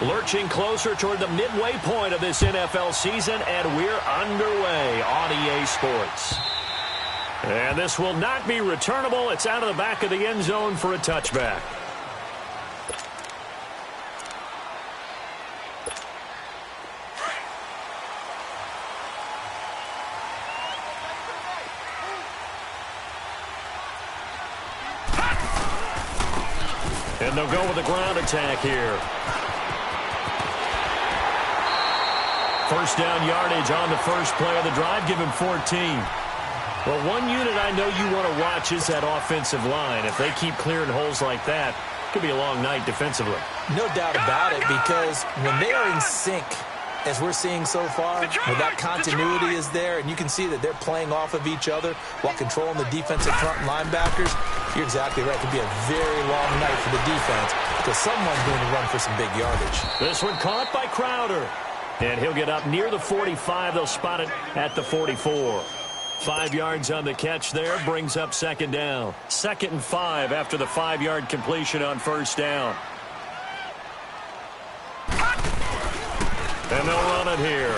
Lurching closer toward the midway point of this NFL season, and we're underway on EA Sports. And this will not be returnable. It's out of the back of the end zone for a touchback. And they'll go with a ground attack here. First down yardage on the first play of the drive. Give him 14. Well, one unit I know you want to watch is that offensive line. If they keep clearing holes like that, it could be a long night defensively. No doubt about it, because when they are in sync, as we're seeing so far, when that continuity is there, and you can see that they're playing off of each other while controlling the defensive front linebackers, you're exactly right. It could be a very long night for the defense because someone's going to run for some big yardage. This one caught by Crowder. And he'll get up near the 45. They'll spot it at the 44. 5 yards on the catch there. Brings up second down. 2nd and 5 after the 5-yard completion on first down. And they'll run it here.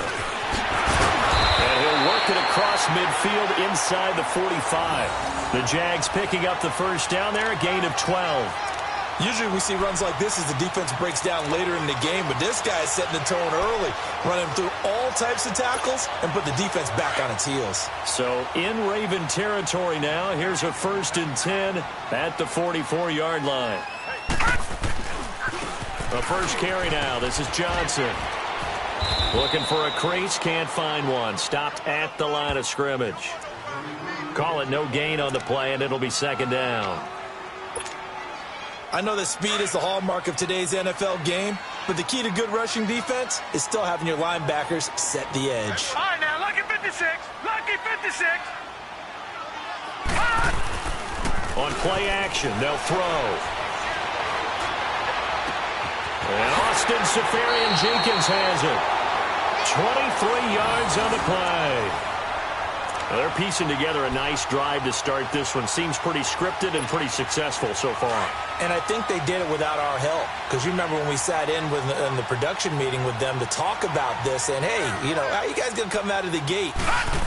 And he'll work it across midfield inside the 45. The Jags picking up the first down there, a gain of 12. Usually we see runs like this as the defense breaks down later in the game, but this guy is setting the tone early, running through all types of tackles and put the defense back on its heels. So in Raven territory now, here's a 1st and 10 at the 44-yard line. The first carry now. This is Johnson. Looking for a crease, can't find one. Stopped at the line of scrimmage. Call it no gain on the play, and it'll be second down. I know that speed is the hallmark of today's NFL game, but the key to good rushing defense is still having your linebackers set the edge. All right, now, lucky 56. Lucky 56. On play action, they'll throw. And Austin Safarian-Jenkins has it. 23 yards on the play. Well, they're piecing together a nice drive to start this one. Seems pretty scripted and pretty successful so far. And I think they did it without our help. Because you remember when we sat in the production meeting with them to talk about this, and hey, you know, how are you guys going to come out of the gate?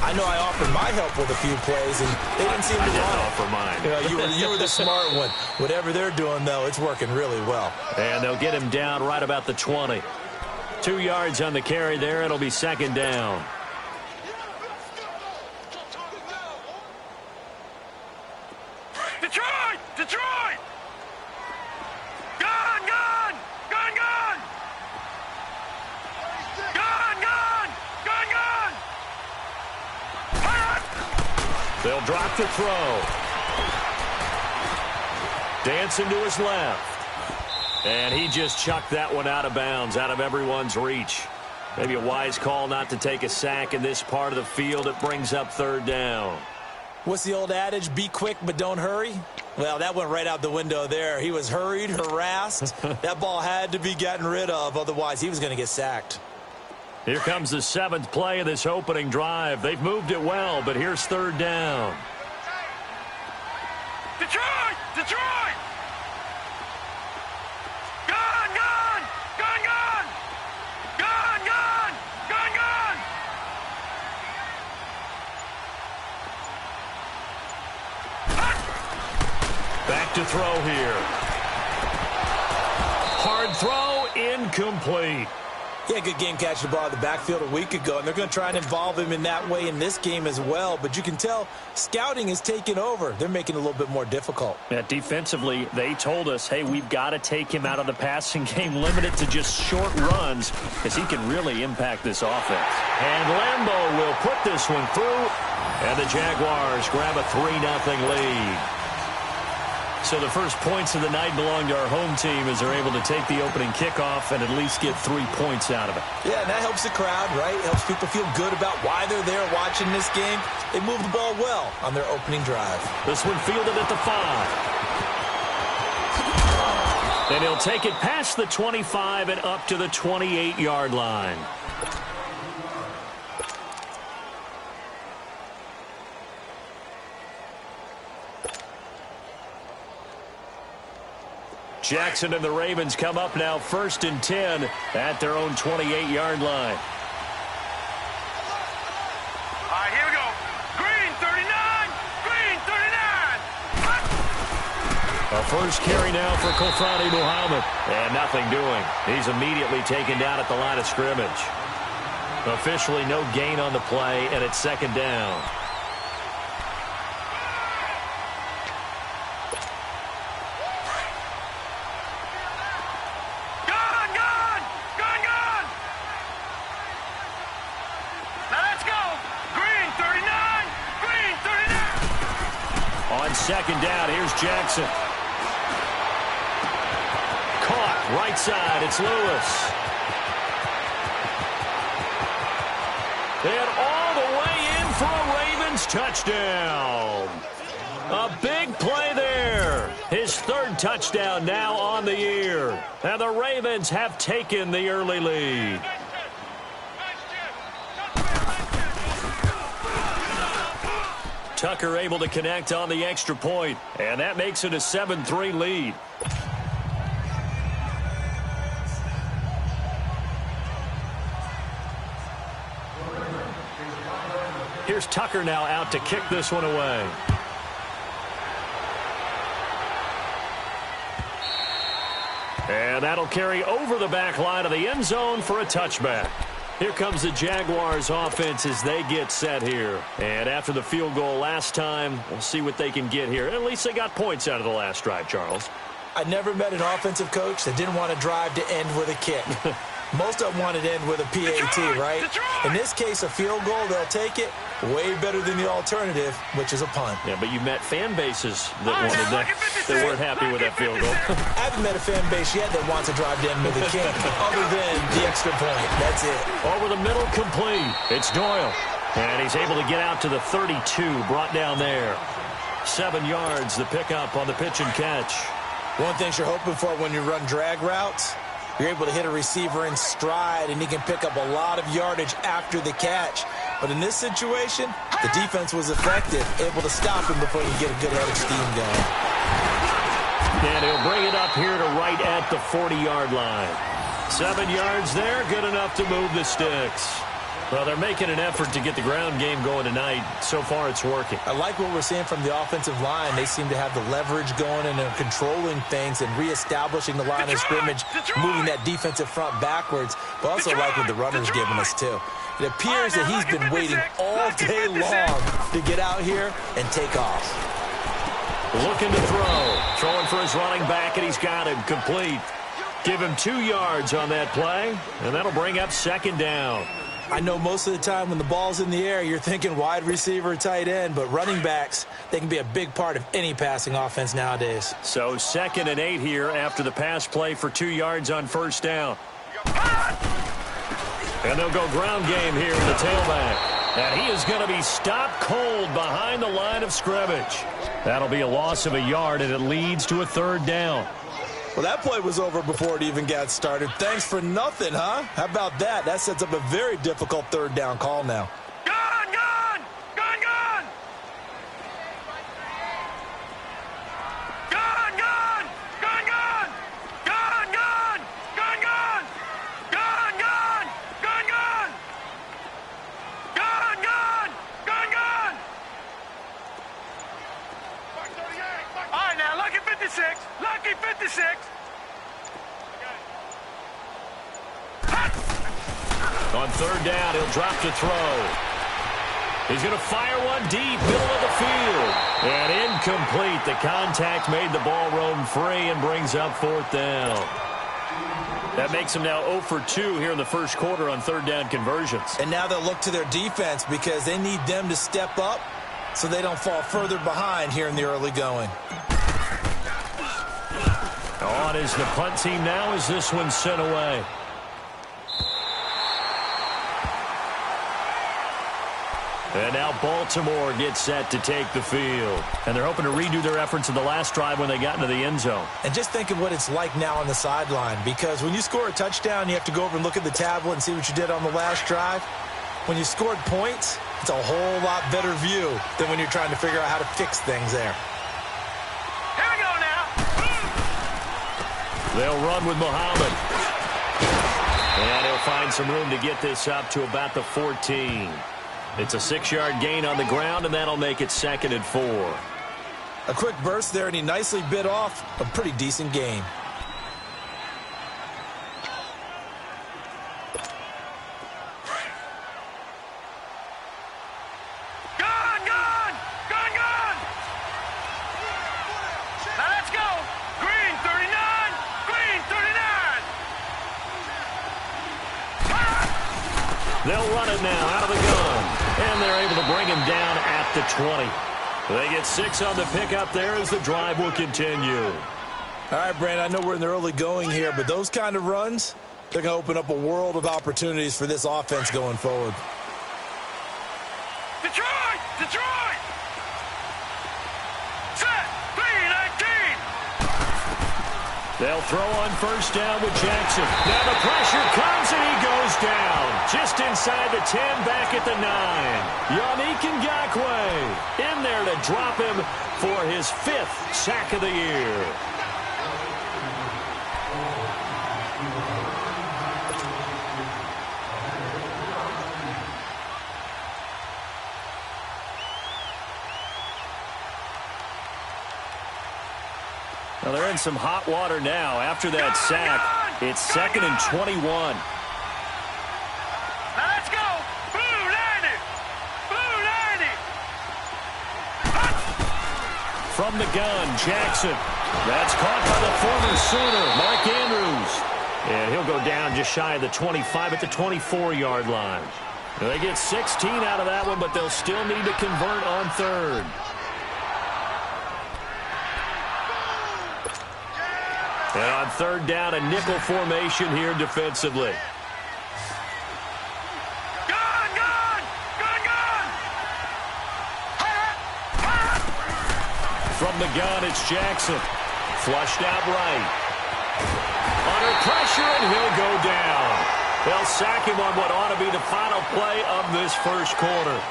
I know I offered my help with a few plays, and they didn't seem to want it. Offer mine. You know, you were the smart one. Whatever they're doing, though, it's working really well. And they'll get him down right about the 20. 2 yards on the carry there. It'll be second down. Detroit! Detroit! Gone! Gone! Gone! Gone! Gone! Gone! Gone! Gone! They'll drop the throw. Dancing to his left. And he just chucked that one out of bounds, out of everyone's reach. Maybe a wise call not to take a sack in this part of the field. It brings up third down. What's the old adage? Be quick, but don't hurry. Well, that went right out the window there. He was hurried, harassed. That ball had to be gotten rid of. Otherwise, he was going to get sacked. Here comes the 7th play of this opening drive. They've moved it well, but here's third down. Detroit! Detroit! Gone! Gone! Gone! Gone! Gone! Gone! Gone! Gone! Back to throw here. Hard throw, incomplete. Yeah, good game catching the ball in the backfield a week ago, and they're going to try and involve him in that way in this game as well. But you can tell scouting is taking over. They're making it a little bit more difficult. Yeah, defensively, they told us, hey, we've got to take him out of the passing game, limit it to just short runs, because he can really impact this offense. And Lambeau will put this one through, and the Jaguars grab a 3-0 lead. So the first points of the night belong to our home team as they're able to take the opening kickoff and at least get 3 points out of it. Yeah, and that helps the crowd, right? It helps people feel good about why they're there watching this game. They moved the ball well on their opening drive. This one fielded at the 5. And he'll take it past the 25 and up to the 28-yard line. Jackson and the Ravens come up now 1st and 10 at their own 28-yard line. All right, here we go. Green 39. Green 39. A first carry now for Kofani Muhammad. And nothing doing. He's immediately taken down at the line of scrimmage. Officially no gain on the play, and it's 2nd down. On 2nd down, here's Jackson. Caught, right side, it's Lewis. And all the way in for a Ravens touchdown. A big play there. His 3rd touchdown now on the year. And the Ravens have taken the early lead. Tucker able to connect on the extra point, and that makes it a 7-3 lead. Here's Tucker now out to kick this one away. And that'll carry over the back line of the end zone for a touchback. Here comes the Jaguars offense as they get set here. And after the field goal last time, we'll see what they can get here. At least they got points out of the last drive, Charles. I never met an offensive coach that didn't want to drive to end with a kick. Most of them wanted to end with a PAT, right? In this case, a field goal, they'll take it. Way better than the alternative, which is a punt. Yeah, but you met fan bases that wanted that. They weren't happy with that field goal. I haven't met a fan base yet that wants to drive to end with a kick, other than the extra point. That's it. Over the middle, complete. It's Doyle. And he's able to get out to the 32, brought down there. 7 yards, the pickup on the pitch and catch. One thing you're hoping for when you run drag routes, you're able to hit a receiver in stride, and he can pick up a lot of yardage after the catch. But in this situation, the defense was effective, able to stop him before he could get a good head of steam going. And he'll bring it up here to right at the 40-yard line. 7 yards there, good enough to move the sticks. Well, they're making an effort to get the ground game going tonight. So far, it's working. I like what we're seeing from the offensive line. They seem to have the leverage going and they're controlling things and reestablishing the line of scrimmage, moving that defensive front backwards. But also like what the runner's giving us, too. It appears that he's been waiting all day long to get out here and take off. Looking to throw. Throwing for his running back, and he's got him complete. Give him 2 yards on that play, and that'll bring up 2nd down. I know most of the time when the ball's in the air, you're thinking wide receiver, tight end, but running backs, they can be a big part of any passing offense nowadays. So 2nd and 8 here after the pass play for 2 yards on 1st down. And they'll go ground game here in the tailback. And he is going to be stopped cold behind the line of scrimmage. That'll be a loss of a yard, and it leads to a 3rd down. Well, that play was over before it even got started. Thanks for nothing, huh? How about that? That sets up a very difficult 3rd down call now. Gun, gun! Gun, gun! Gun, gun! Gun, gun! Gun, gun! Gun, gun! Gun, gun! Gun, gun! Gun, gun! Gun, gun! All right, now, lucky 56. Lucky 56. On 3rd down, he'll drop to throw. He's going to fire one deep, middle of the field. And incomplete. The contact made the ball roam free and brings up 4th down. That makes him now 0 for 2 here in the first quarter on 3rd down conversions. And now they'll look to their defense because they need them to step up so they don't fall further behind here in the early going. On is the punt team now as this one's sent away. And now Baltimore gets set to take the field. And they're hoping to redo their efforts in the last drive when they got into the end zone. And just think of what it's like now on the sideline, because when you score a touchdown, you have to go over and look at the tablet and see what you did on the last drive. When you scored points, it's a whole lot better view than when you're trying to figure out how to fix things there. Here we go now. They'll run with Muhammad. And he'll find some room to get this up to about the 14. It's a 6-yard gain on the ground, and that'll make it 2nd and 4. A quick burst there, and he nicely bit off a pretty decent gain. They'll run it now out of the gun, and they're able to bring him down at the 20. They get 6 on the pickup there as the drive will continue. All right, Brandon, I know we're in the early going here, but those kind of runs, they're going to open up a world of opportunities for this offense going forward. Detroit! Detroit! Set! 3-19! They'll throw on first down with Jackson. Now the pressure comes, and he goes down. Just inside the 10, back at the 9. Yannick Ngakoue in there to drop him for his 5th sack of the year. Well, they're in some hot water now. After that sack, it's 2nd and 21. Let's go! Blue 90! Blue 90! From the gun, Jackson. That's caught by the former Sooner, Mark Andrews. And he'll go down just shy of the 25 at the 24-yard line. They get 16 out of that one, but they'll still need to convert on 3rd. And on 3rd down, a nickel formation here defensively. Gun! Gun! Gun! Gun! From the gun, it's Jackson. Flushed out right. Under pressure, and he'll go down. They'll sack him on what ought to be the final play of this first quarter.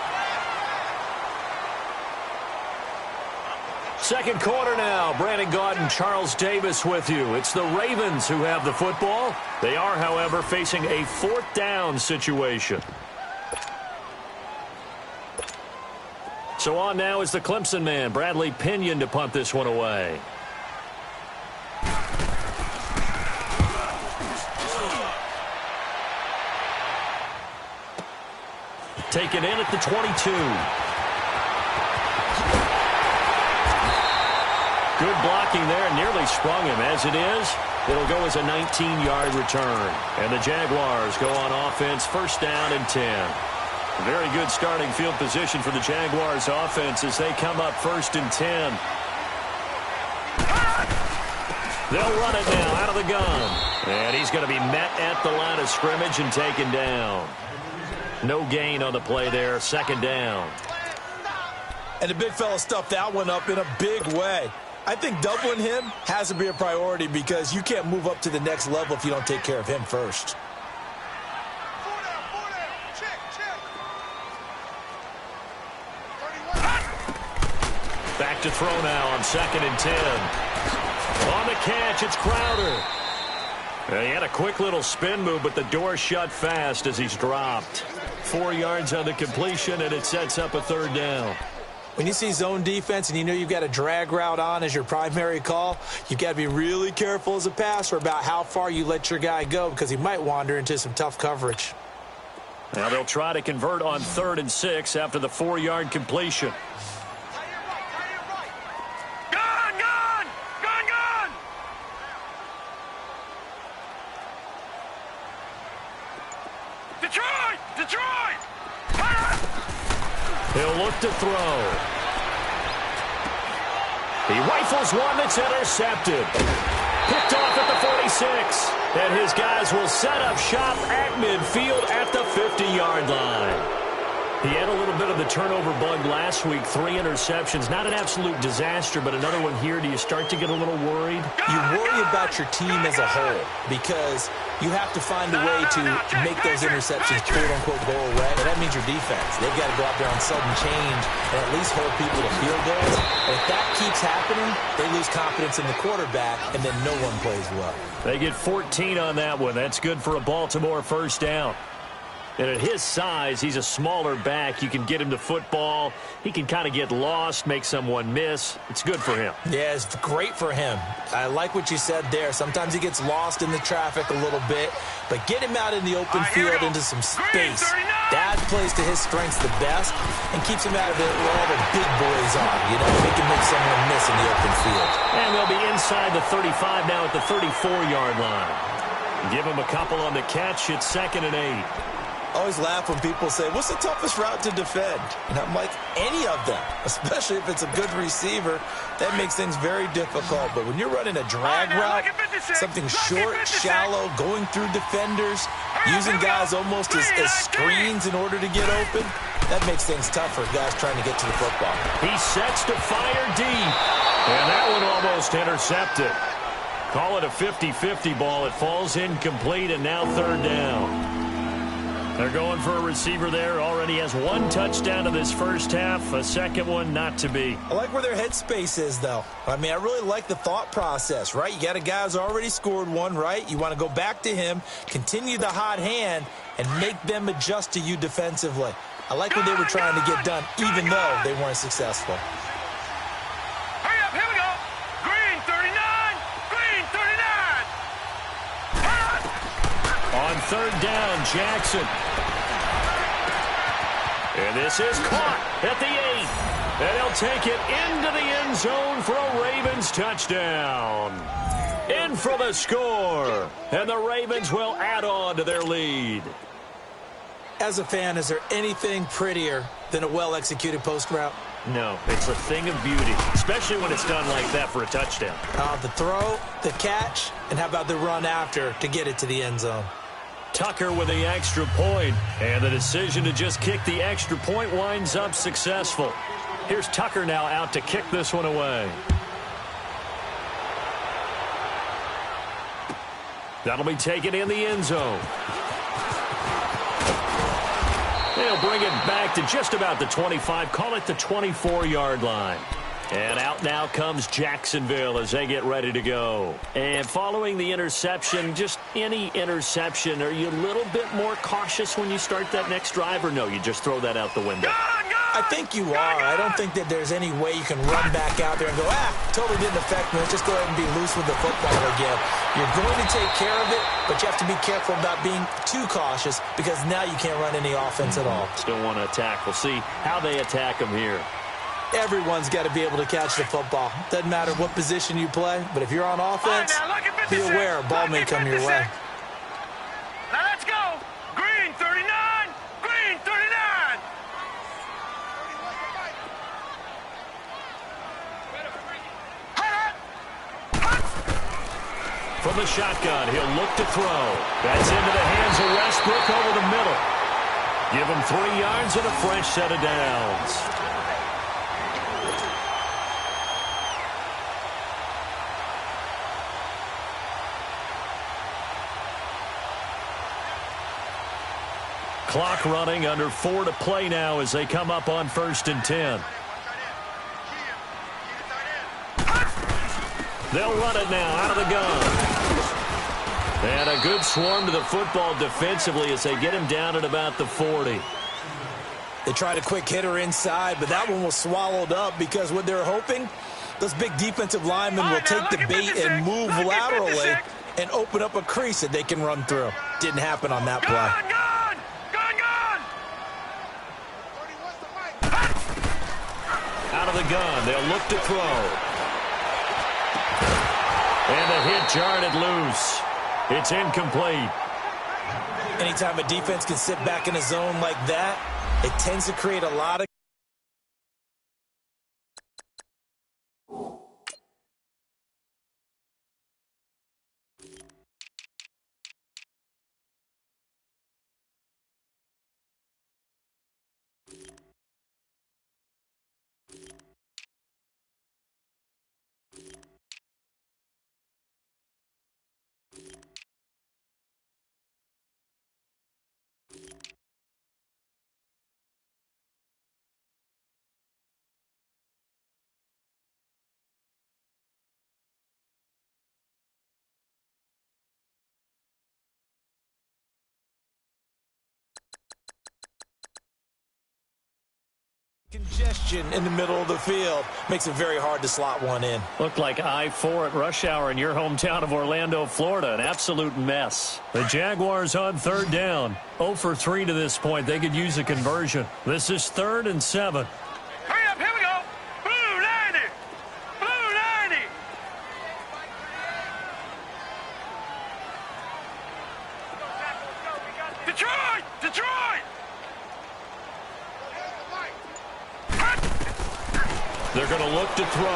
Second quarter now. Brandon Gaudin, Charles Davis with you. It's the Ravens who have the football. They are, however, facing a 4th down situation. So on now is the Clemson man, Bradley Pinion, to punt this one away. Taken in at the 22. Good blocking there, nearly sprung him. As it is, it'll go as a 19-yard return. And the Jaguars go on offense, 1st down and 10. Very good starting field position for the Jaguars offense as they come up 1st and 10. They'll run it now out of the gun. And he's going to be met at the line of scrimmage and taken down. No gain on the play there, 2nd down. And the big fella stuffed that one up in a big way. I think doubling him has to be a priority because you can't move up to the next level if you don't take care of him first. Back to throw now on 2nd and 10. On the catch, it's Crowder. He had a quick little spin move, but the door shut fast as he's dropped. 4 yards on the completion, and it sets up a 3rd down. When you see zone defense and you know you've got a drag route on as your primary call, you've got to be really careful as a passer about how far you let your guy go because he might wander into some tough coverage. Now they'll try to convert on 3rd and 6 after the 4-yard completion. Gun! Gun! Gun! Gun! Detroit! Detroit! He'll look to throw. He rifles one that's intercepted. Picked off at the 46. And his guys will set up shop at midfield at the 50-yard line. He had a little bit of the turnover bug last week, 3 interceptions. Not an absolute disaster, but another one here. Do you start to get a little worried? You worry about your team as a whole because you have to find a way to make those interceptions, quote-unquote, go away. And that means your defense. They've got to go out there on sudden change and at least hold people to field goals. And if that keeps happening, they lose confidence in the quarterback, and then no one plays well. They get 14 on that one. That's good for a Baltimore first down. And at his size, he's a smaller back. You can get him to football. He can kind of get lost, make someone miss. It's good for him. Yeah, it's great for him. I like what you said there. Sometimes he gets lost in the traffic a little bit, but get him out in the open field into some space. That plays to his strengths the best and keeps him out of it where all the big boys are. You know, they can make someone miss in the open field. And they'll be inside the 35 now at the 34-yard line. Give him a couple on the catch. It's 2nd and 8. I always laugh when people say, what's the toughest route to defend? And I'm like, any of them, especially if it's a good receiver. That makes things very difficult. But when you're running a drag route, something short, shallow, going through defenders, using guys almost as screens in order to get open, that makes things tough for guys trying to get to the football. He sets to fire deep. And that one almost intercepted. Call it a 50-50 ball. It falls incomplete, and now 3rd down. They're going for a receiver there. Already has 1 touchdown in this first half. A second one not to be. I like where their headspace is, though. I mean, I really like the thought process, right? You got a guy who's already scored one, right? You want to go back to him, continue the hot hand, and make them adjust to you defensively. I like what they were trying to get done, even though they weren't successful. Hurry up, here we go. Green 39, green 39. On 3rd down, Jackson. And this is caught at the 8. And they'll take it into the end zone for a Ravens touchdown. In for the score. And the Ravens will add on to their lead. As a fan, is there anything prettier than a well-executed post route? No, it's a thing of beauty, especially when it's done like that for a touchdown. The throw, the catch, and how about the run after to get it to the end zone? Tucker with the extra point, and the decision to just kick the extra point winds up successful. Here's Tucker now out to kick this one away. That'll be taken in the end zone. They'll bring it back to just about the 25, call it the 24-yard line. And out now comes Jacksonville as they get ready to go. And following the interception, just any interception, are you a little bit more cautious when you start that next drive, or no, you just throw that out the window? I think you are. I don't think that there's any way you can run back out there and go, totally didn't affect me. Let's just go ahead and be loose with the football again. You're going to take care of it, but you have to be careful about being too cautious because now you can't run any offense at all. Still want to attack. We'll see how they attack them here. Everyone's got to be able to catch the football. Doesn't matter what position you play, but if you're on offense, be aware a ball may come your way. Now let's go. Green 39, green 39. From the shotgun, he'll look to throw. That's into the hands of Westbrook over the middle. Give him 3 yards and a fresh set of downs. Clock running, under 4 to play now as they come up on 1st and 10. They'll run it now out of the gun. And a good swarm to the football defensively as they get him down at about the 40. They tried a quick hitter inside, but that one was swallowed up because what they're hoping, those big defensive linemen will take the bait and move laterally and open up a crease that they can run through. Didn't happen on that play. Out of the gun, they'll look to throw. And the hit jarred it loose. It's incomplete. Anytime a defense can sit back in a zone like that, it tends to create a lot of Congestion in the middle of the field makes it very hard to slot one in. Looked like I-4 at rush hour in your hometown of Orlando, Florida. An absolute mess. The Jaguars on third down. 0 for 3 to this point. They could use a conversion. This is 3rd and 7. Hurry up, here we go. Blue 90. Blue 90. Detroit! Detroit! They're going to look to throw.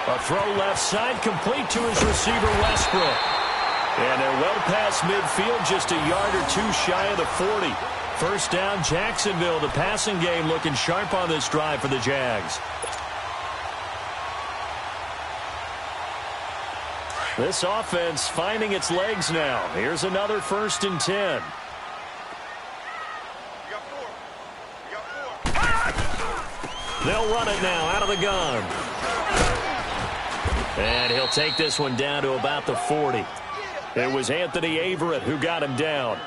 A throw left side, complete to his receiver, Westbrook. And they're well past midfield, just a yard or two shy of the 40. First down, Jacksonville. The passing game looking sharp on this drive for the Jags. This offense finding its legs now. Here's another 1st and 10. They'll run it now out of the gun. And he'll take this one down to about the 40. It was Anthony Averett who got him down.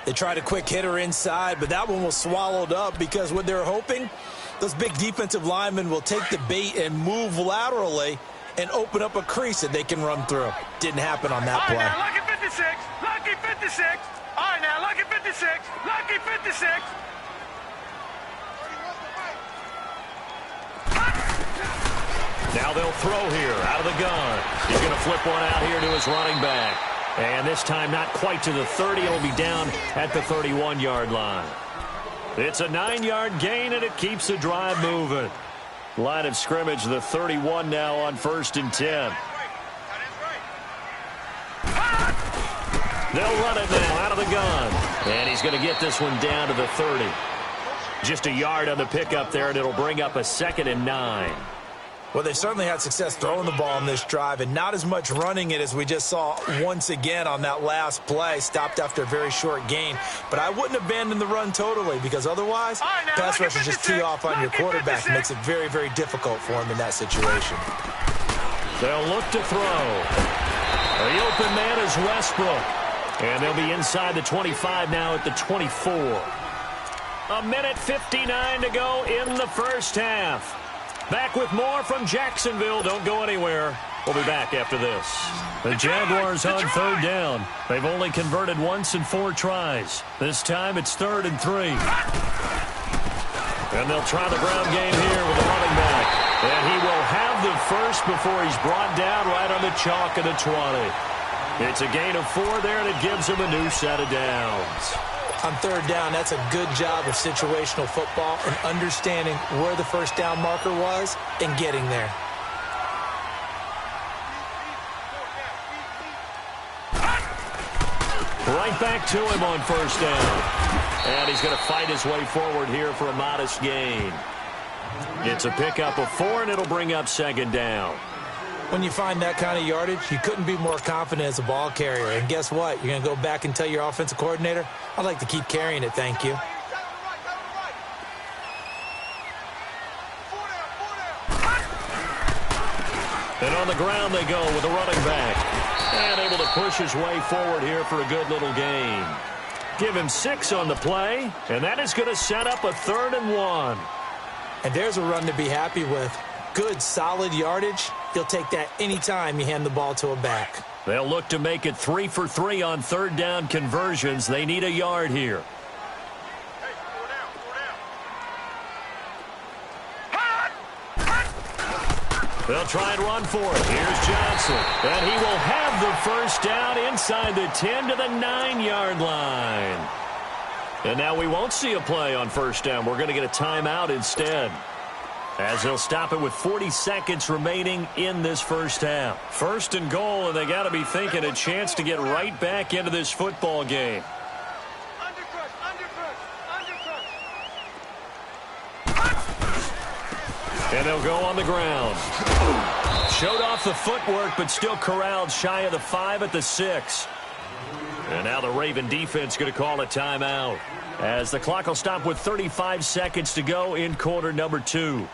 They tried a quick hitter inside, but that one was swallowed up because what they're hoping, those big defensive linemen will take the bait and move laterally and open up a crease that they can run through. Didn't happen on that play. All right, now, lucky 56. Lucky 56. All right, now, lucky 56. Lucky 56. Now they'll throw here out of the gun. He's going to flip one out here to his running back. And this time not quite to the 30. It'll be down at the 31-yard line. It's a 9-yard gain, and it keeps the drive moving. Line of scrimmage, the 31 now on 1st and 10. They'll run it now out of the gun. And he's going to get this one down to the 30. Just a yard on the pickup there, and it'll bring up a 2nd and 9. Well, they've certainly had success throwing the ball on this drive and not as much running it as we just saw once again on that last play. Stopped after a very short gain. But I wouldn't abandon the run totally because otherwise, pass rush is just tee off on your quarterback. It makes it very, very difficult for him in that situation. They'll look to throw. The open man is Westbrook. And they'll be inside the 25 now at the 24. 1:59 to go in the first half. Back with more from Jacksonville. Don't go anywhere. We'll be back after this. The Jaguars on third down. They've only converted once in 4 tries. This time it's 3rd and 3. And they'll try the ground game here with the running back. And he will have the first before he's brought down right on the chalk of the 20. It's a gain of 4 there, and it gives him a new set of downs. On third down, that's a good job of situational football and understanding where the first down marker was and getting there. Right back to him on first down. And he's going to fight his way forward here for a modest gain. It's a pickup of 4, and it'll bring up 2nd down. When you find that kind of yardage, you couldn't be more confident as a ball carrier. And guess what? You're going to go back and tell your offensive coordinator, I'd like to keep carrying it, thank you. And on the ground they go with a running back. And able to push his way forward here for a good little gain. Give him 6 on the play, and that is going to set up a 3rd and 1. And there's a run to be happy with. Good, solid yardage. You'll take that anytime you hand the ball to a back. They'll look to make it 3 for 3 on third down conversions. They need a yard here. They'll try and run for it. Here's Johnson. And he will have the first down inside the 10 to the 9-yard line. And now we won't see a play on first down. We're going to get a timeout instead, as they'll stop it with 40 seconds remaining in this first half. 1st and goal, and they got to be thinking a chance to get right back into this football game. And they'll go on the ground. Showed off the footwork, but still corralled shy of the 5 at the 6. And now the Raven defense going to call a timeout, as the clock will stop with 35 seconds to go in quarter number 2.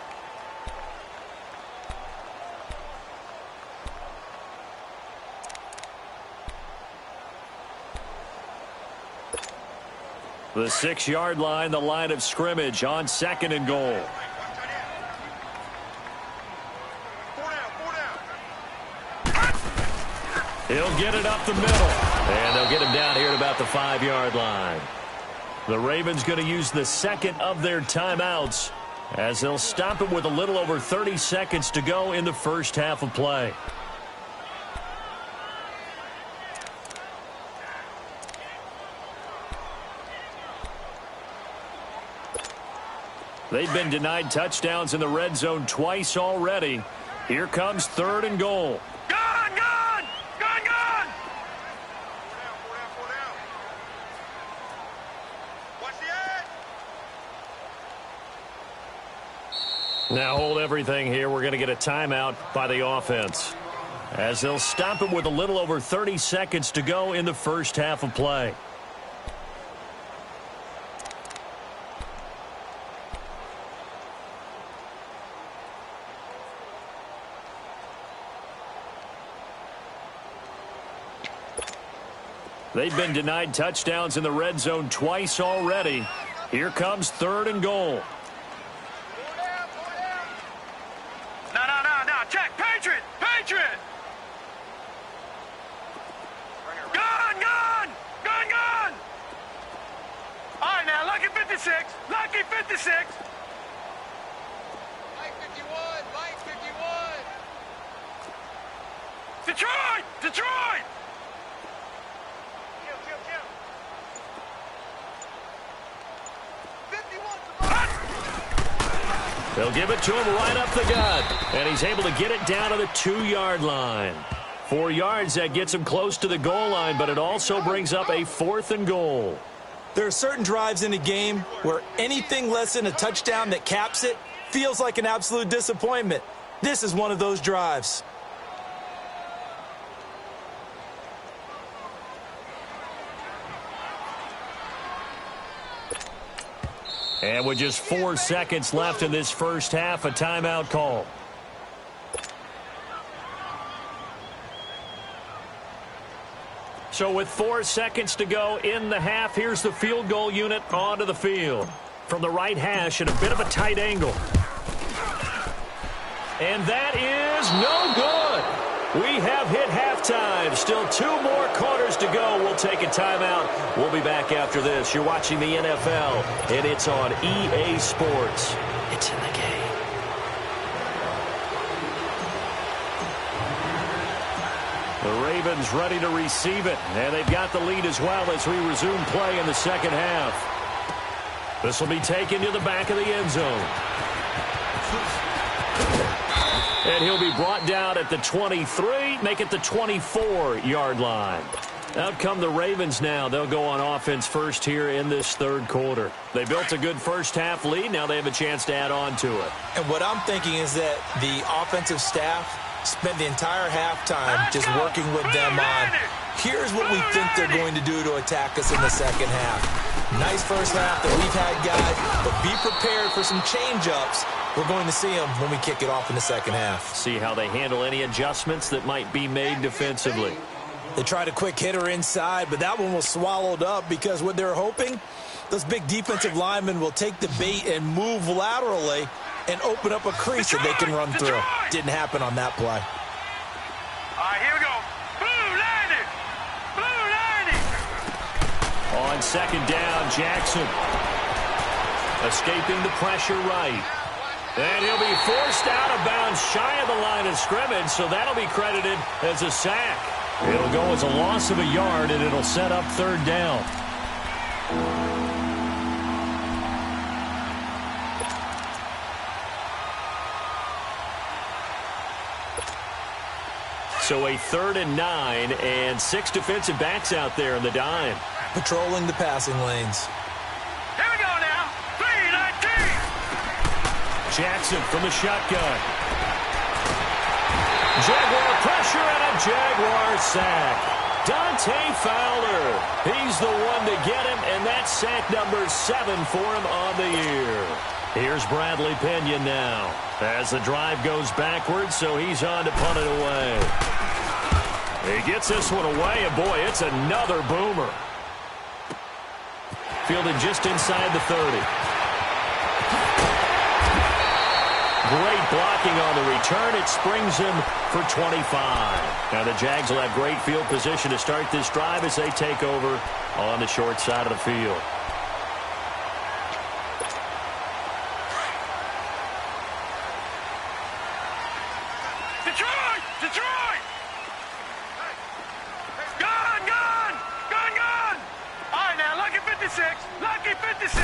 The 6-yard line, the line of scrimmage on 2nd and goal. He'll get it up the middle. And they'll get him down here at about the 5-yard line. The Ravens going to use the second of their timeouts as they'll stop it with a little over 30 seconds to go in the first half of play. They've been denied touchdowns in the red zone twice already. Here comes 3rd and goal. Gun, gun! Gun, gun! Watch the edge! Now hold everything here. We're going to get a timeout by the offense as they'll stop it with a little over 30 seconds to go in the first half of play. They've been denied touchdowns in the red zone twice already. Here comes 3rd and goal. No. Check. Patriot! Patriot! Gun, gun! Gun, gun! All right, now, lucky 56. Lucky 56. Mike 51. Mike 51. Detroit! Detroit! They'll give it to him right up the gut. And he's able to get it down to the 2-yard line. 4 yards, that gets him close to the goal line, but it also brings up a 4th and goal. There are certain drives in a game where anything less than a touchdown that caps it feels like an absolute disappointment. This is one of those drives. And with just 4 seconds left in this first half, a timeout call. So with 4 seconds to go in the half, here's the field goal unit onto the field. From the right hash at a bit of a tight angle. And that is no good. We have hit halftime. Still 2 more quarters to go. We'll take a timeout. We'll be back after this. You're watching the NFL, and it's on EA Sports. It's in the game. The Ravens ready to receive it, and they've got the lead as well as we resume play in the second half. This will be taken to the back of the end zone. And he'll be brought down at the 23, make it the 24-yard line. Out come the Ravens now. They'll go on offense first here in this 3rd quarter. They built a good first half lead. Now they have a chance to add on to it. And what I'm thinking is that the offensive staff spent the entire halftime just working with them on, here's what we think they're going to do to attack us in the second half. Nice first half that we've had, guys, but be prepared for some change-ups. We're going to see them when we kick it off in the second half. See how they handle any adjustments that might be made defensively. They tried a quick hitter inside, but that one was swallowed up because what they're hoping, those big defensive linemen will take the bait and move laterally and open up a crease that they can run through. Didn't happen on that play. All right, here we go. Blue landing! Blue landing! On 2nd down, Jackson. Escaping the pressure right. And he'll be forced out of bounds shy of the line of scrimmage, so that'll be credited as a sack. It'll go as a loss of a yard, and it'll set up 3rd down. So a 3rd and 9, and 6 defensive backs out there in the dime. Patrolling the passing lanes. Here we go now. 3-19. Jackson from the shotgun. Jaguar pressure and a Jaguar sack. Dante Fowler. He's the one to get him, and that's sack number 7 for him on the year. Here's Bradley Pinion now as the drive goes backwards, so he's on to punt it away. He gets this one away, and boy, it's another boomer. Fielded just inside the 30. Great blocking on the return. It springs him for 25. Now the Jags will have great field position to start this drive as they take over on the short side of the field. Detroit! Detroit! Gun! Gun! Gun! Gun! All right, now, lucky 56. Lucky 56.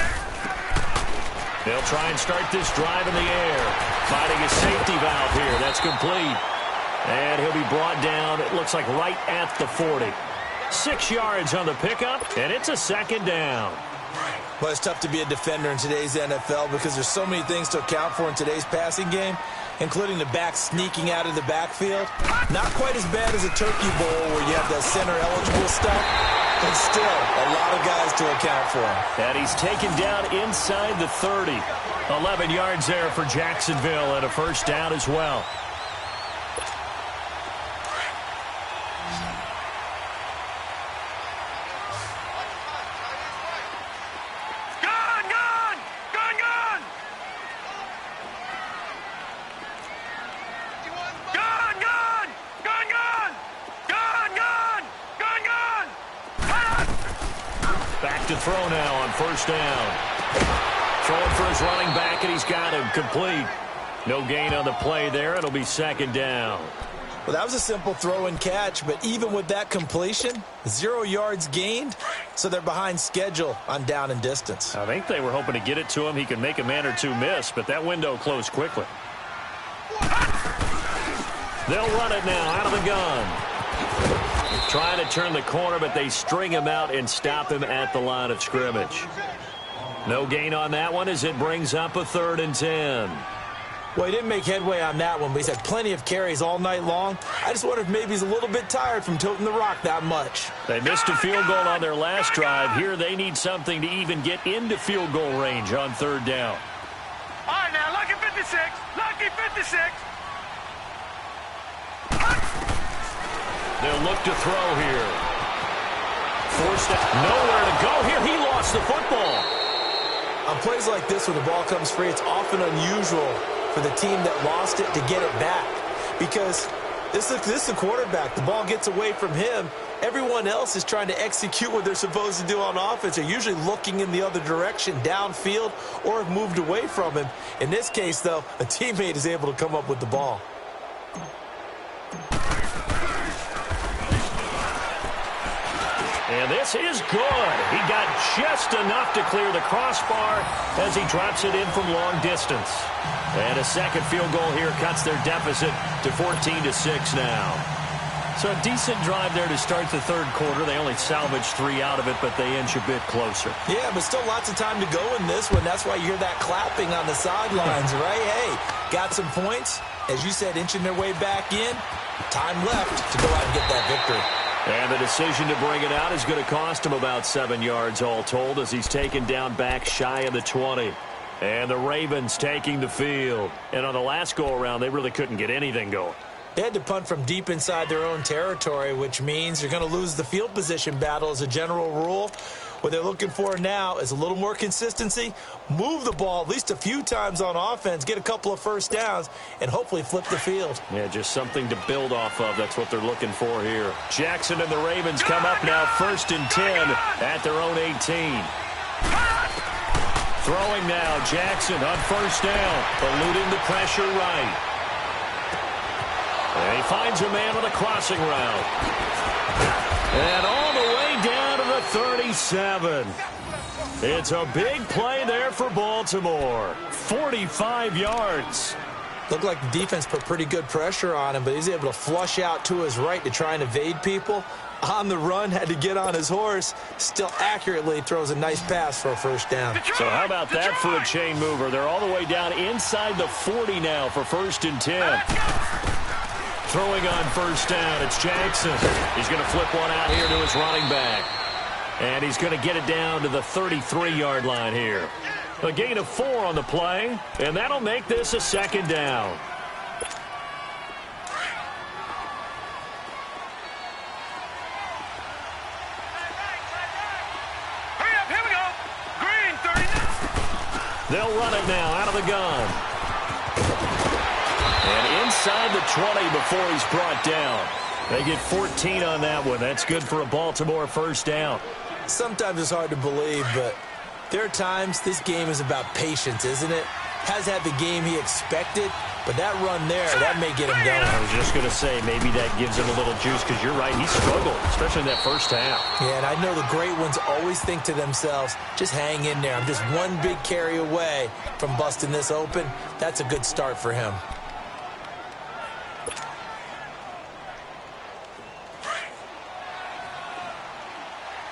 They'll try and start this drive in the air. Finding a safety valve here. That's complete. And he'll be brought down, it looks like right at the 40. 6 yards on the pickup, and it's a second down. Well, it's tough to be a defender in today's NFL because there's so many things to account for in today's passing game, including the back sneaking out of the backfield. Not quite as bad as a Turkey Bowl where you have the center-eligible stuff, but still a lot of guys to account for. And he's taken down inside the 30. 11 yards there for Jacksonville and a first down as well. Gun! Gun! Gun! Gun! Gun! Gun! Gun! Gun! Gun! Gun! Gun! Gun! Back to throw now on first down. Throwing for his running back, and he's got him complete. No gain on the play there. It'll be second down. Well, that was a simple throw and catch, but even with that completion, 0 yards gained, so they're behind schedule on down and distance. I think they were hoping to get it to him. He could make a man or two miss, but that window closed quickly. They'll run it now out of the gun. Trying to turn the corner, but they string him out and stop him at the line of scrimmage. No gain on that one as it brings up a 3rd and 10. Well, he didn't make headway on that one, but he's had plenty of carries all night long. I just wonder if maybe he's a little bit tired from toting the rock that much. They missed a field goal on their last drive. Here they need something to even get into field goal range on 3rd down. All right, now, lucky 56. Lucky 56. They'll look to throw here. Forced out. Nowhere to go here. He lost the football. On plays like this where the ball comes free, it's often unusual for the team that lost it to get it back. Because this is the quarterback. The ball gets away from him. Everyone else is trying to execute what they're supposed to do on offense. They're usually looking in the other direction, downfield, or have moved away from him. In this case, though, a teammate is able to come up with the ball. And this is good. He got just enough to clear the crossbar as he drops it in from long distance. And a second field goal here cuts their deficit to 14-6 now. So a decent drive there to start the 3rd quarter. They only salvaged 3 out of it, but they inch a bit closer. Yeah, but still lots of time to go in this one. That's why you hear that clapping on the sidelines, right? Hey, got some points. As you said, inching their way back in. Time left to go out and get that victory. And the decision to bring it out is going to cost him about 7 yards all told as he's taken down back shy of the 20. And the Ravens taking the field. And on the last go-around, they really couldn't get anything going. They had to punt from deep inside their own territory, which means you're going to lose the field position battle as a general rule. What they're looking for now is a little more consistency, move the ball at least a few times on offense, get a couple of first downs, and hopefully flip the field. Yeah, just something to build off of. That's what they're looking for here. Jackson and the Ravens come up now 1st and 10 at their own 18. Throwing now, Jackson on first down, eluding the pressure right. And he finds a man on a crossing route. And all the way down to the 37. It's a big play there for Baltimore. 45 yards. Looked like the defense put pretty good pressure on him, but he's able to flush out to his right to try and evade people. On the run, had to get on his horse. Still accurately throws a nice pass for a first down. So how about that for a chain mover? They're all the way down inside the 40 now for 1st and 10. Throwing on first down, it's Jackson. He's going to flip one out here to his running back. And he's going to get it down to the 33-yard line here. A gain of 4 on the play, and that'll make this a second down. Hurry up, here we go. They'll run it now out of the gun. And inside the 20 before he's brought down. They get 14 on that one. That's good for a Baltimore first down. Sometimes it's hard to believe, but there are times this game is about patience, isn't it? Has had the game he expected, but that run there, that may get him going. I was just going to say, maybe that gives him a little juice, because you're right, he struggled, especially in that first half. Yeah, and I know the great ones always think to themselves, just hang in there. I'm just one big carry away from busting this open. That's a good start for him.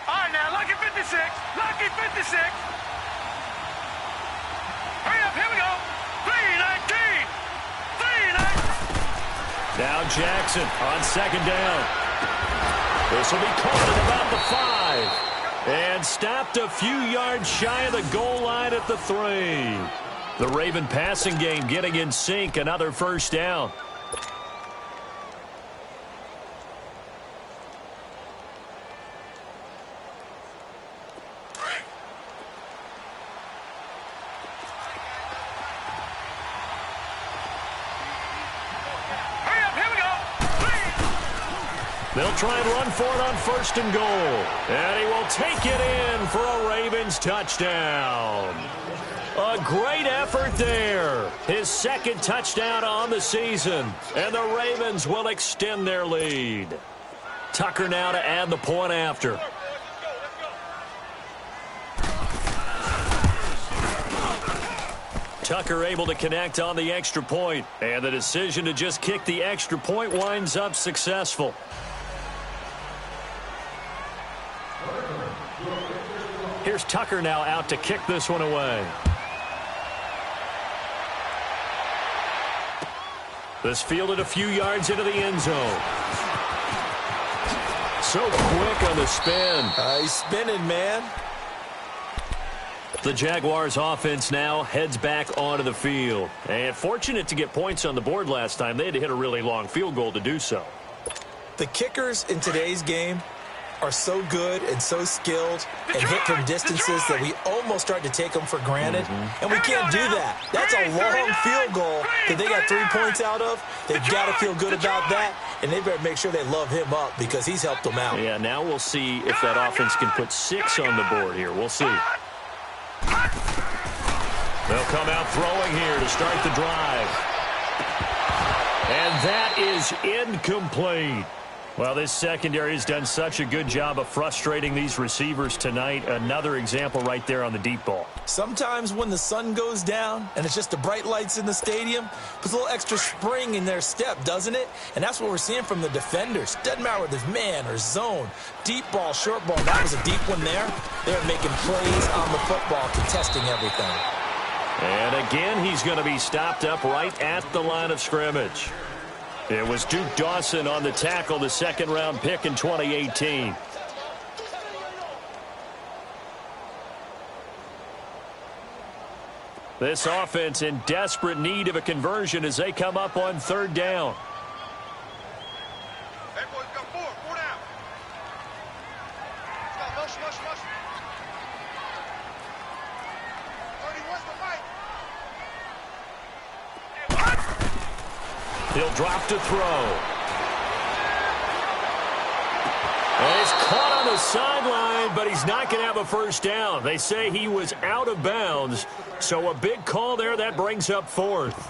All right, now, lucky 56. Lucky 56. Hurry up, here we go. 3-19. 3-19. Now Jackson on second down. This will be caught at about the 5. And stopped a few yards shy of the goal line at the 3. The Raven passing game getting in sync. Another first down. They'll try and run for it on first and goal. And he will take it in for a Ravens touchdown. A great effort there. His second touchdown on the season. And the Ravens will extend their lead. Tucker now to add the point after. Tucker able to connect on the extra point. And the decision to just kick the extra point winds up successful. Here's Tucker now out to kick this one away. This fielded a few yards into the end zone. So quick on the spin. He's spinning, man. The Jaguars offense now heads back onto the field. And fortunate to get points on the board last time. They had to hit a really long field goal to do so. The kickers in today's game are so good and so skilled and hit from distances that we almost start to take them for granted. And we can't do that. That's a long field goal that they got 3 points out of. They've got to feel good about that, and they better make sure they love him up because he's helped them out. Yeah, now we'll see if that offense can put 6 on the board here. We'll see. They'll come out throwing here to start the drive. And that is incomplete. Well, this secondary has done such a good job of frustrating these receivers tonight. Another example right there on the deep ball. Sometimes when the sun goes down and it's just the bright lights in the stadium, puts a little extra spring in their step, doesn't it? And that's what we're seeing from the defenders. Doesn't matter whether it's man or zone, deep ball, short ball. That was a deep one there. They're making plays on the football, contesting everything. And again, he's going to be stopped up right at the line of scrimmage. It was Duke Dawson on the tackle, the second-round pick in 2018. This offense in desperate need of a conversion as they come up on third down. Hey, boys, got 4 down. Let's go, motion, motion, motion. 31's the mic. He'll drop to throw. And he's caught on the sideline, but he's not going to have a first down. They say he was out of bounds, so a big call there. That brings up 4th.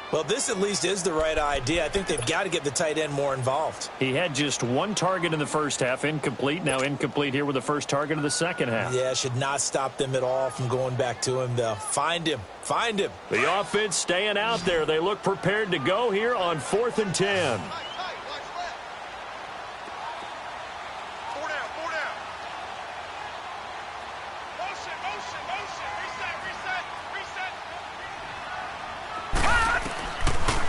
Well, this at least is the right idea. I think they've got to get the tight end more involved. He had just 1 target in the first half, incomplete. Now incomplete here with the first target of the second half. Yeah, should not stop them at all from going back to him, though. Find him. Find him. The offense staying out there. They look prepared to go here on 4th and 10. 4 down, 4 down. Motion, motion, motion. Reset, reset, reset.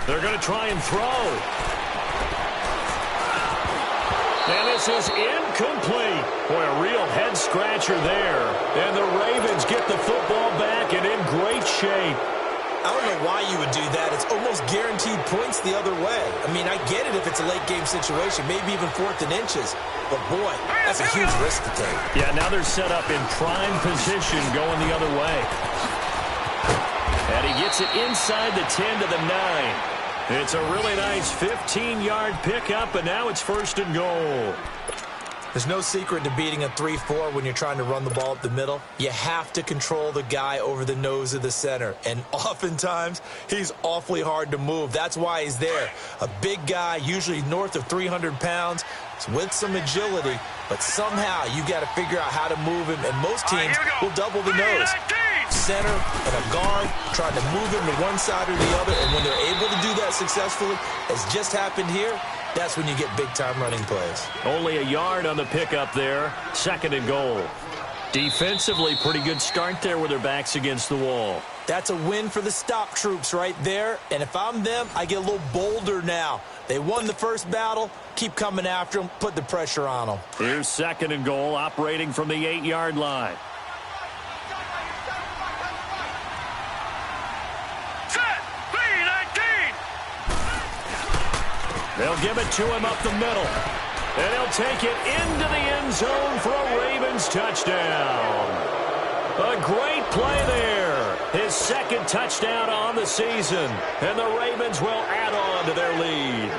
They're going to try and throw. And this is incomplete. Boy, a real head-scratcher there. And the Ravens get the football back and in great shape. I don't know why you would do that. It's almost guaranteed points the other way. I mean, I get it if it's a late-game situation, maybe even 4th and inches. But, boy, that's a huge risk to take. Yeah, now they're set up in prime position going the other way. And he gets it inside the 10 to the 9. It's a really nice 15-yard pickup, and now it's 1st and goal. There's no secret to beating a 3-4 when you're trying to run the ball up the middle. You have to control the guy over the nose of the center, and oftentimes he's awfully hard to move. That's why he's there. A big guy, usually north of 300 pounds, with some agility, but somehow you got to figure out how to move him, and most teams will double the nose. Center and a guard trying to move him to one side or the other, and when they're able to do that successfully, as just happened here, that's when you get big-time running plays. Only a yard on the pickup there. 2nd and goal. Defensively, pretty good start there with their backs against the wall. That's a win for the stop troops right there, and if I'm them, I get a little bolder now. They won the first battle. Keep coming after them. Put the pressure on them. Here's 2nd and goal, operating from the 8-yard line. They'll give it to him up the middle. And he'll take it into the end zone for a Ravens touchdown. A great play there. His 2nd touchdown on the season. And the Ravens will add on to their lead.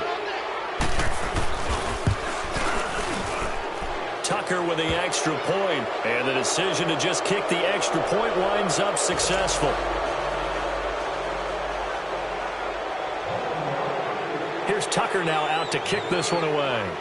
Tucker with the extra point. And the decision to just kick the extra point winds up successful. Here's Tucker now out to kick this one away.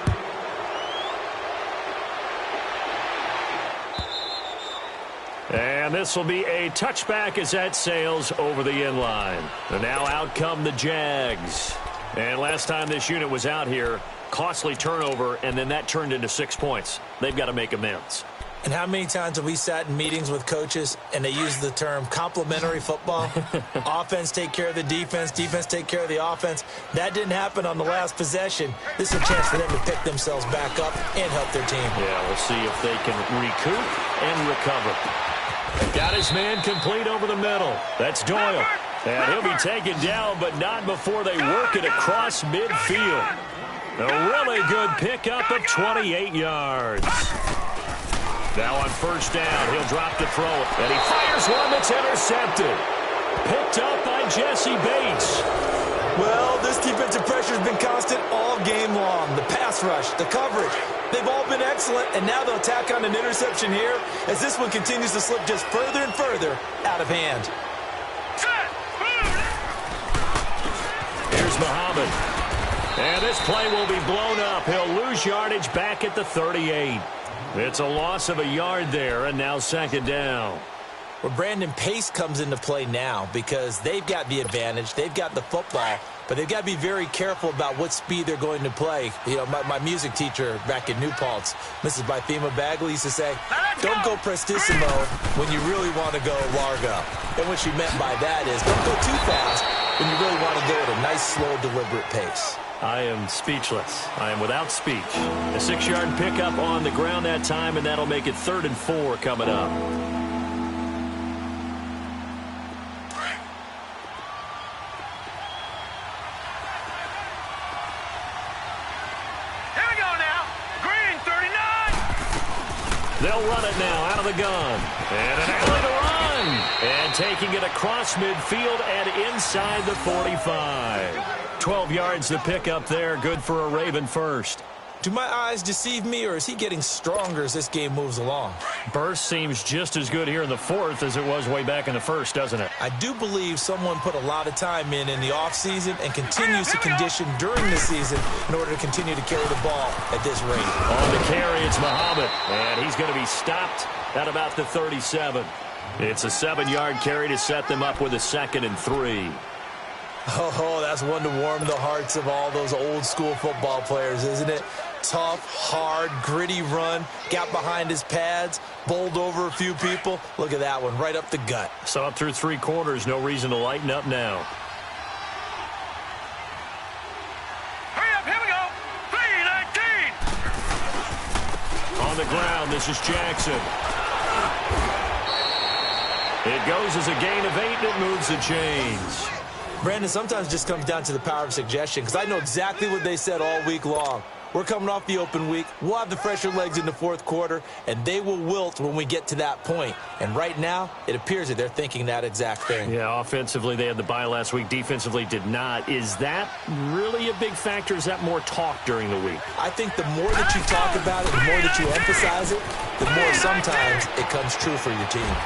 And this will be a touchback as that sails over the end line. And now out come the Jags. And last time this unit was out here, costly turnover, and then that turned into 6 points. They've got to make amends. And how many times have we sat in meetings with coaches and they use the term complementary football? Offense take care of the defense, defense take care of the offense. That didn't happen on the last possession. This is a chance for them to pick themselves back up and help their team. Yeah, we'll see if they can recoup and recover. Got his man complete over the middle. That's Doyle. And he'll be taken down, but not before they work it across midfield. A really good pickup of 28 yards. Now on 1st down, he'll drop the throw, and he fires one that's intercepted. Picked up by Jesse Bates. Well, this defensive pressure has been constant all game long. The pass rush, the coverage, they've all been excellent, and now they'll tack on an interception here as this one continues to slip just further and further out of hand. Here's Muhammad. And this play will be blown up. He'll lose yardage back at the 38. It's a loss of a yard there, and now 2nd down. Well, Brandon, pace comes into play now because they've got the advantage. They've got the football, but they've got to be very careful about what speed they're going to play. You know, my music teacher back in New Paltz, Mrs. Bythema Bagley, used to say, don't go prestissimo when you really want to go largo. And what she meant by that is don't go too fast when you really want to go at a nice, slow, deliberate pace. I am speechless. I am without speech. A 6-yard pickup on the ground that time, and that'll make it 3rd and 4 coming up. Here we go now. Green, 39. They'll run it now out of the gun. And an alley to run. And taking it across midfield and inside the 45. 12 yards to pick up there. Good for a Raven first. Do my eyes deceive me, or is he getting stronger as this game moves along? Burst seems just as good here in the 4th as it was way back in the 1st, doesn't it? I do believe someone put a lot of time in the offseason and continues to condition during the season in order to continue to carry the ball at this rate. On the carry, it's Muhammad, and he's going to be stopped at about the 37. It's a 7-yard carry to set them up with a 2nd and 3. Oh, that's one to warm the hearts of all those old-school football players, isn't it? Tough, hard, gritty run, got behind his pads, bowled over a few people. Look at that one, right up the gut. So up through 3 quarters, no reason to lighten up now. Hurry up, here we go. 3-19. On the ground, this is Jackson. It goes as a gain of 8, and it moves the chains. Brandon, sometimes just comes down to the power of suggestion, because I know exactly what they said all week long. We're coming off the open week. We'll have the fresher legs in the fourth quarter, and they will wilt when we get to that point. And right now, it appears that they're thinking that exact thing. Yeah, offensively, they had the bye last week. Defensively, did not. Is that really a big factor? Is that more talk during the week? I think the more that you talk about it, the more that you emphasize it, the more sometimes it comes true for your team.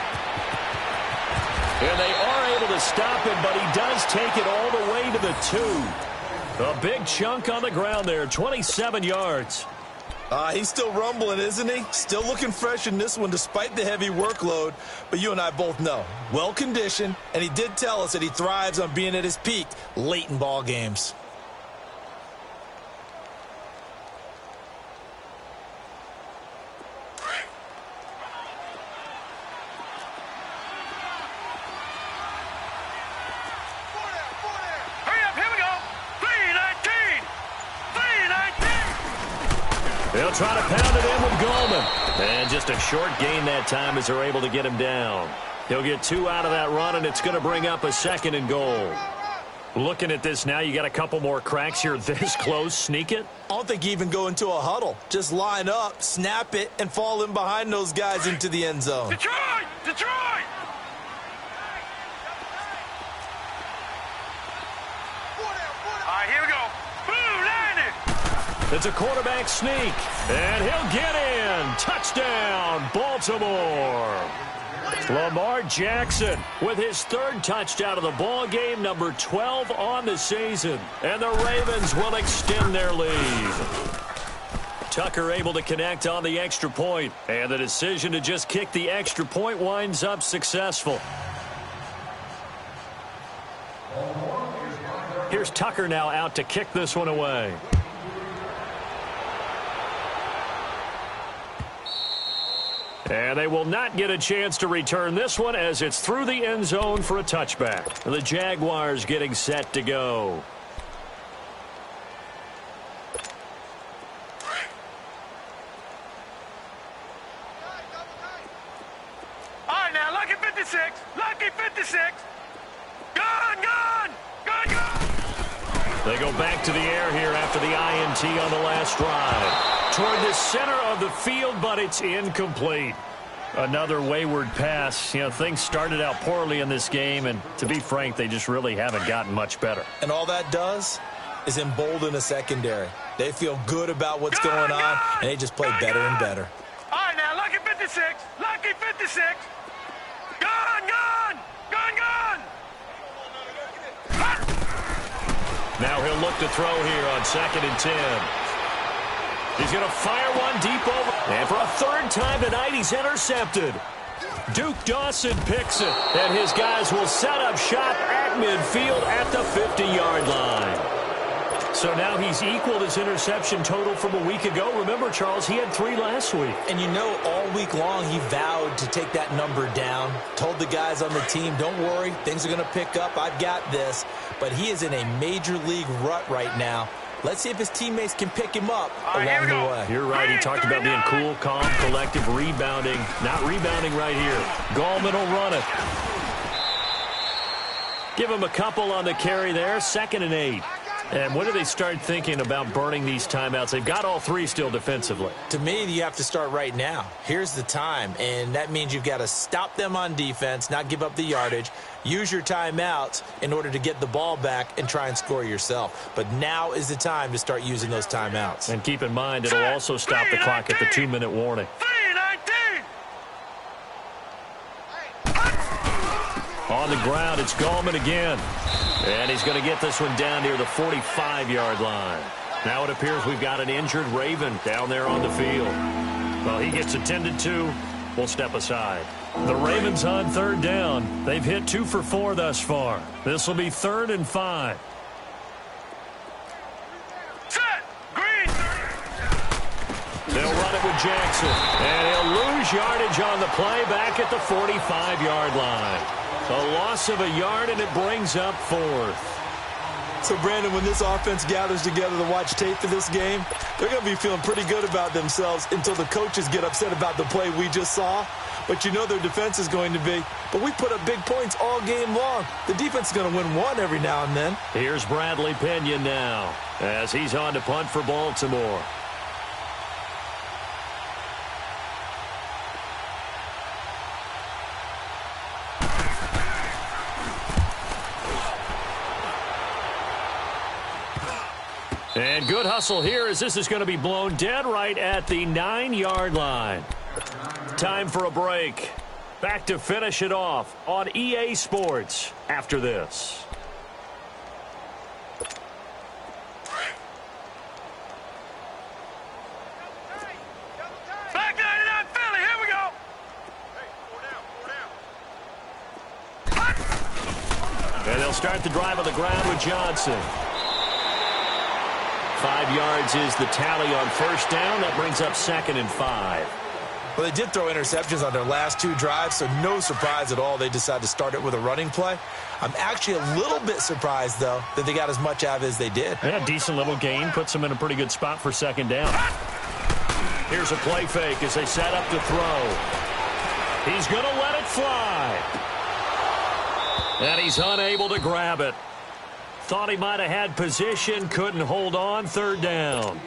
And they are able to stop him, but he does take it all the way to the 2. A big chunk on the ground there, 27 yards. He's still rumbling, isn't he? Still looking fresh in this one despite the heavy workload. But you and I both know, well-conditioned, and he did tell us that he thrives on being at his peak late in ball games. They'll try to pound it in with Gallman. And just a short gain that time as they're able to get him down. He'll get 2 out of that run, and it's going to bring up a 2nd and goal. Looking at this now, you got a couple more cracks here this close. Sneak it? I don't think you even go into a huddle. Just line up, snap it, and fall in behind those guys into the end zone. Detroit! Detroit! All right, here we go. Boom, landed. It's a quarterback sneak, and he'll get in. Touchdown, Baltimore. Lamar Jackson with his 3rd touchdown of the ball game, number 12 on the season. And the Ravens will extend their lead. Tucker able to connect on the extra point, and the decision to just kick the extra point winds up successful. Here's Tucker now out to kick this one away. And they will not get a chance to return this one as it's through the end zone for a touchback. The Jaguars getting set to go. All right, now, lucky 56. Lucky 56. Gun, gun, gun, gun. They go back to the air here after the INT on the last drive. Toward the center of the field, but it's incomplete. Another wayward pass. You know, things started out poorly in this game, and to be frank, they just really haven't gotten much better. And all that does is embolden a secondary. They feel good about what's going on, and they just play better and better. All right, now, lucky 56. Lucky 56. Gun, gun, gun, gun. Now he'll look to throw here on 2nd and 10. He's going to fire one deep over. And for a 3rd time tonight, he's intercepted. Duke Dawson picks it. And his guys will set up shop at midfield at the 50-yard line. So now he's equaled his interception total from a week ago. Remember, Charles, he had 3 last week. And you know, all week long, he vowed to take that number down. Told the guys on the team, don't worry, things are going to pick up. I've got this. But he is in a major league rut right now. Let's see if his teammates can pick him up along the way. You're right. He talked about being cool, calm, collective, rebounding. Not rebounding right here. Gallman will run it. Give him a couple on the carry there. 2nd and 8. And when do they start thinking about burning these timeouts? They've got all 3 still defensively. To me, you have to start right now. Here's the time, and that means you've got to stop them on defense, not give up the yardage, use your timeouts in order to get the ball back and try and score yourself. But now is the time to start using those timeouts. And keep in mind, it'll also stop the clock at the 2-minute warning. 3-19. On the ground, it's Gallman again. And he's going to get this one down near the 45-yard line. Now it appears we've got an injured Raven down there on the field. Well, he gets attended to. We'll step aside. The Ravens on 3rd down. They've hit 2 for 4 thus far. This will be 3rd and 5. Set. Green. They'll run it with Jackson. And he'll lose yardage on the play back at the 45-yard line. A loss of a yard, and it brings up 4th. It's So, Brandon, when this offense gathers together to watch tape of this game, they're going to be feeling pretty good about themselves until the coaches get upset about the play we just saw. But you know their defense is going to be. But we put up big points all game long. The defense is going to win one every now and then. Here's Bradley Pinion now as he's on to punt for Baltimore. And good hustle here as this is going to be blown dead right at the 9-yard line. Time for a break. Back to finish it off on EA Sports after this. Back 99 Philly, here we go. And they'll start the drive on the ground with Johnson. 5 yards is the tally on first down. That brings up 2nd and 5. Well, they did throw interceptions on their last 2 drives, so no surprise at all they decided to start it with a running play. I'm actually a little bit surprised, though, that they got as much out of it as they did. Yeah, decent little gain. Puts them in a pretty good spot for 2nd down. Here's a play fake as they set up to throw. He's going to let it fly. And he's unable to grab it. Thought he might have had position, couldn't hold on, 3rd down.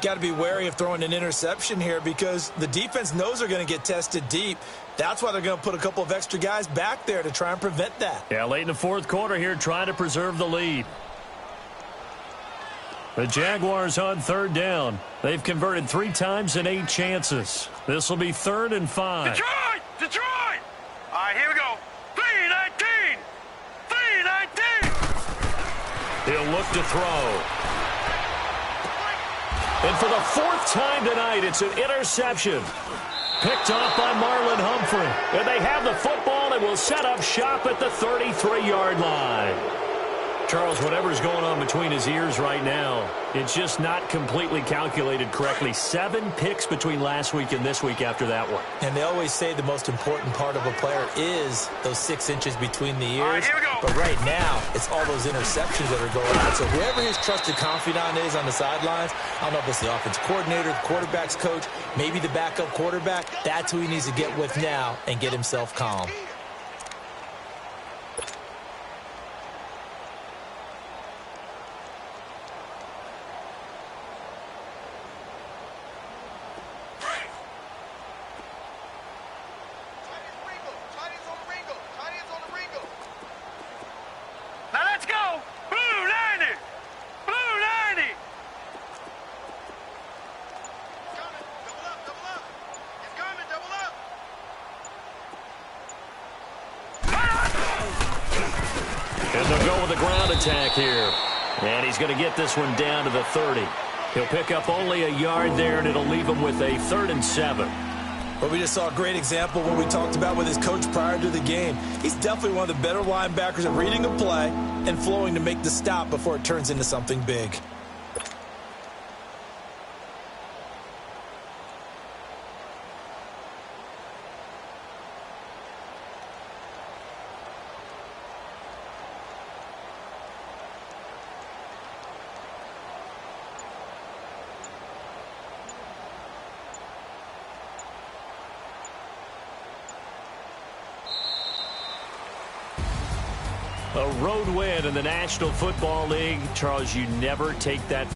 Got to be wary of throwing an interception here because the defense knows they're going to get tested deep. That's why they're going to put a couple of extra guys back there to try and prevent that. Yeah, late in the 4th quarter here, trying to preserve the lead. The Jaguars on 3rd down. They've converted 3 times in 8 chances. This will be 3rd and 5. Detroit! Detroit! All right, here we go. 3-19! 3-19! He'll look to throw. And for the 4th time tonight, it's an interception. Picked off by Marlon Humphrey. And they have the football and will set up shop at the 33-yard line. Charles, whatever's going on between his ears right now, it's just not completely calculated correctly. 7 picks between last week and this week after that one. And they always say the most important part of a player is those 6 inches between the ears. All right, here we go. But right now, it's all those interceptions that are going on. So whoever his trusted confidant is on the sidelines, I don't know if it's the offensive coordinator, the quarterback's coach, maybe the backup quarterback, that's who he needs to get with now and get himself calm. Now let's go! Blue 90! Blue 90! It's coming. Double up, double up. It's coming, double up. And they'll go with a ground attack here. And he's going to get this one down to the 30. He'll pick up only a yard there, and it'll leave him with a 3rd and 7. But we just saw a great example when we talked about with his coach prior to the game. He's definitely one of the better linebackers at reading a play and flowing to make the stop before it turns into something big. A road win in the National Football League. Charles, you never take that